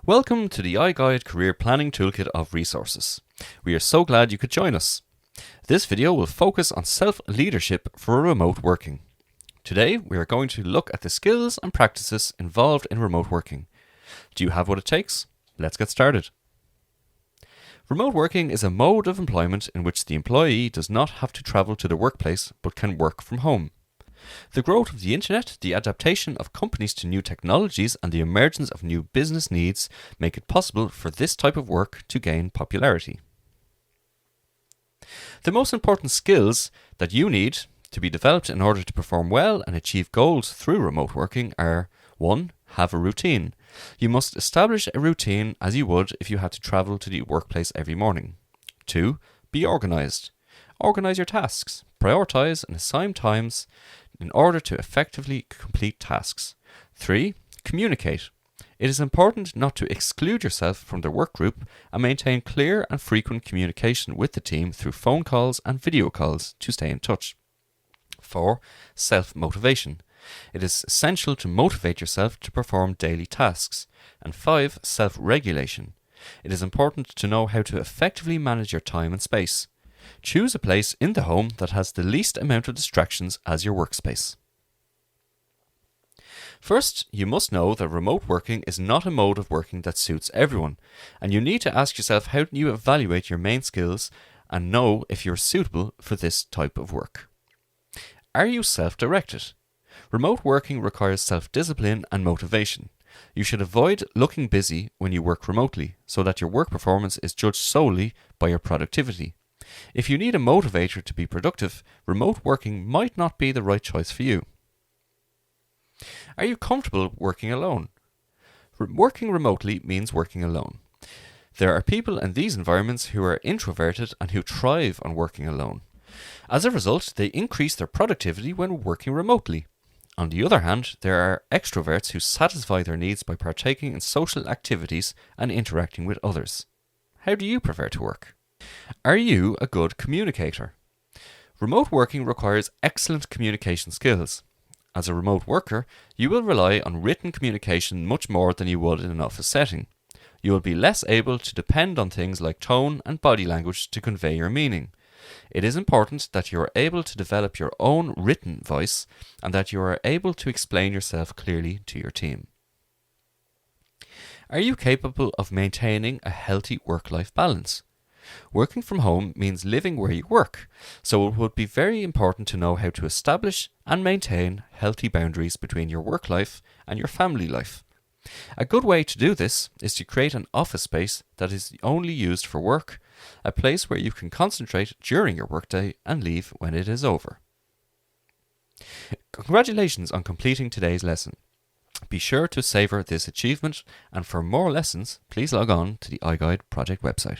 Welcome to the iGuide Career Planning Toolkit of resources. We are so glad you could join us. This video will focus on self-leadership for remote working. Today we are going to look at the skills and practices involved in remote working. Do you have what it takes? Let's get started. Remote working is a mode of employment in which the employee does not have to travel to the workplace but can work from home. The growth of the internet, the adaptation of companies to new technologies and the emergence of new business needs make it possible for this type of work to gain popularity. The most important skills that you need to be developed in order to perform well and achieve goals through remote working are 1. Have a routine. You must establish a routine as you would if you had to travel to the workplace every morning. 2. Be organised. Organise your tasks, prioritise and assign times in order to effectively complete tasks. 3. Communicate. It is important not to exclude yourself from the work group and maintain clear and frequent communication with the team through phone calls and video calls to stay in touch. 4. Self-motivation. It is essential to motivate yourself to perform daily tasks. And 5. Self-regulation. It is important to know how to effectively manage your time and space. Choose a place in the home that has the least amount of distractions as your workspace. First, you must know that remote working is not a mode of working that suits everyone, and you need to ask yourself how you evaluate your main skills and know if you're suitable for this type of work. Are you self-directed? Remote working requires self-discipline and motivation. You should avoid looking busy when you work remotely so that your work performance is judged solely by your productivity. If you need a motivator to be productive, remote working might not be the right choice for you. Are you comfortable working alone? Working remotely means working alone. There are people in these environments who are introverted and who thrive on working alone. As a result, they increase their productivity when working remotely. On the other hand, there are extroverts who satisfy their needs by partaking in social activities and interacting with others. How do you prefer to work? Are you a good communicator? Remote working requires excellent communication skills. As a remote worker, you will rely on written communication much more than you would in an office setting. You will be less able to depend on things like tone and body language to convey your meaning. It is important that you are able to develop your own written voice and that you are able to explain yourself clearly to your team. Are you capable of maintaining a healthy work-life balance? Working from home means living where you work, so it would be very important to know how to establish and maintain healthy boundaries between your work life and your family life. A good way to do this is to create an office space that is only used for work, a place where you can concentrate during your workday and leave when it is over. Congratulations on completing today's lesson. Be sure to savour this achievement, and for more lessons, please log on to the iGuide project website.